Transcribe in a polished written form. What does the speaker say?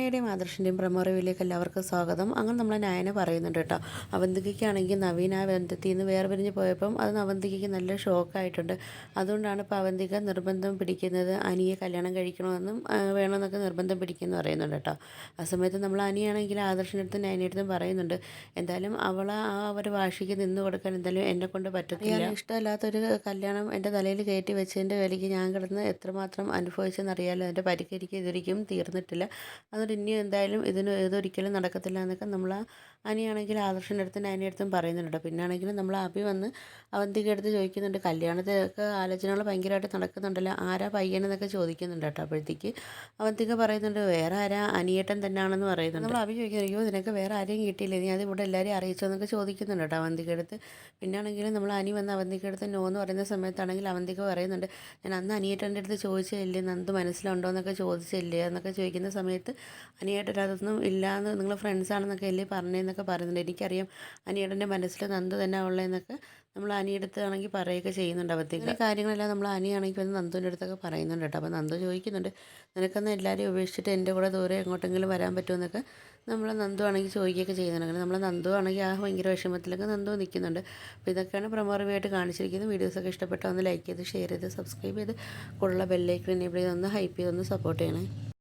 നയനയുടെയും ആദർശിൻ്റെയും promo റിവ്യൂയിലേക്ക് എല്ലാവർക്കും സ്വാഗതം. അങ്ങനെ നമ്മളെ നയന പറയുന്നുണ്ട് കേട്ടോ. അവന്തികയ്ക്കാണെങ്കിൽ നവീൻ ആ ബന്ധത്തിൽ നിന്ന് വേർപിരിഞ്ഞ് പോയപ്പം അത് അവന്തികയ്ക്ക് നല്ല ഷോക്കായിട്ടുണ്ട്. അതുകൊണ്ടാണ് ഇപ്പോൾ അവന്തിക നിർബന്ധം പിടിക്കുന്നത് അനിയെ കല്യാണം കഴിക്കണമെന്നും വേണമെന്നൊക്കെ നിർബന്ധം പിടിക്കുമെന്ന് പറയുന്നുണ്ട് കേട്ടോ. ആ സമയത്ത് നമ്മൾ അനിയാണെങ്കിൽ ആദർശിൻ്റെ അടുത്തും നയനയുടെ അടുത്തും പറയുന്നുണ്ട്, എന്തായാലും അവൾ ആ ഒരു വാശിക്ക് നിന്ന് കൊടുക്കാൻ എന്തായാലും എന്നെക്കൊണ്ട് പറ്റത്തില്ല. ഇഷ്ടമല്ലാത്തൊരു കല്യാണം എൻ്റെ തലയിൽ കയറ്റി വെച്ചതിൻ്റെ വിലയ്ക്ക് ഞാൻ കിടന്ന് എത്രമാത്രം അനുഭവിച്ചെന്നറിയാലോ. എൻ്റെ പരിക്ക് ഇതൊരിക്കലും തീർന്നിട്ടില്ല. അതുകൊണ്ട് ഇനിയും എന്തായാലും ഇതൊരിക്കലും നടക്കത്തില്ല എന്നൊക്കെ നമ്മൾ അനിയാണെങ്കിൽ ആദർശിൻ്റെ അടുത്തും നയനയുടെ അടുത്തും പറയുന്നുണ്ട്. പിന്നെ ആണെങ്കിലും നമ്മൾ അഭി വന്ന് അവന്തിക അടുത്ത് ചോദിക്കുന്നുണ്ട്, കല്യാണത്തിനൊക്കെ ആലോചനകൾ ഭയങ്കരമായിട്ട് നടക്കുന്നുണ്ടല്ലോ, ആരാ പയ്യനെന്നൊക്കെ ചോദിക്കുന്നുണ്ട് കേട്ടോ. അപ്പോഴത്തേക്ക് അവന്തിക പറയുന്നുണ്ട്, വേറെ ആരാ, അനിയേട്ടൻ തന്നെയാണെന്ന് പറയുന്നുണ്ട്. നമ്മൾ അഭി ചോദിക്കുന്നത്, അയ്യോ നിനക്ക് വേറെ ആരെയും കിട്ടിയില്ലേ, നീ അത് ഇവിടെ എല്ലാവരെയും അറിയിച്ചോ എന്നൊക്കെ ചോദിക്കുന്നുണ്ട് കേട്ടോ അവന്തിക അടുത്ത്. പിന്നെ ആണെങ്കിലും നമ്മൾ അനി വന്ന് അവന്തിക അടുത്ത് നോ എന്ന് പറയുന്ന സമയത്താണെങ്കിൽ അവന്തിക പറയുന്നുണ്ട്, ഞാൻ അന്ന് അനിയേട്ടൻ്റെ അടുത്ത് ചോദിച്ചില്ലേ നന്ദു മനസ്സിലുണ്ടോ എന്നൊക്കെ ചോദിച്ചില്ലേ എന്നൊക്കെ ചോദിക്കുന്ന സമയത്ത് അനിയേട്ടൻ അതൊന്നും ഇല്ലയെന്ന്, നിങ്ങൾ ഫ്രണ്ട്സാണെന്നൊക്കെ അല്ലേ പറഞ്ഞതെന്നൊക്കെ പറയുന്നുണ്ട്. എനിക്കറിയാം അനിയേട്ടൻ്റെ മനസ്സിൽ നന്ദു തന്നെ ഉള്ളതെന്നൊക്കെ നമ്മൾ അനിയടുത്താണെങ്കിൽ പറയുകയൊക്കെ ചെയ്യുന്നുണ്ട്. അവത്തേക്ക് കാര്യങ്ങളെല്ലാം നമ്മൾ അനിയാണെങ്കിൽ വന്ന് നന്ദുവിൻ്റെ അടുത്തൊക്കെ പറയുന്നുണ്ട് കേട്ടോ. അപ്പോൾ നന്ദു ചോദിക്കുന്നുണ്ട്, നിനക്കൊന്ന് എല്ലാവരെയും ഉപേക്ഷിച്ചിട്ട് എൻ്റെ കൂടെ ദൂരെ എങ്ങോട്ടെങ്കിലും വരാൻ പറ്റുമെന്നൊക്കെ നമ്മൾ നന്ദു ആണെങ്കിൽ ചോദിക്കുകയൊക്കെ ചെയ്യുന്നുണ്ട്. അങ്ങനെ നമ്മൾ നന്ദു ആണെങ്കിൽ ആ ഭയങ്കര വിഷമത്തിലൊക്കെ നന്ദു നിൽക്കുന്നുണ്ട്. അപ്പോൾ ഇതൊക്കെയാണ് പ്രമോ റിവ്യൂ ആയിട്ട് കാണിച്ചിരിക്കുന്നത്. വീഡിയോസൊക്കെ ഇഷ്ടപ്പെട്ടാൽ ഒന്ന് ലൈക്ക് ചെയ്ത് ഷെയർ ചെയ്ത് സബ്സ്ക്രൈബ് ചെയ്ത് കൂടുതലുള്ള ബെല്ലൈക്കൺ എനേബിൾ ചെയ്ത് ഒന്ന് ഹൈപ്പ് ചെയ്തൊന്ന് സപ്പോർട്ട് ചെയ്യണേ.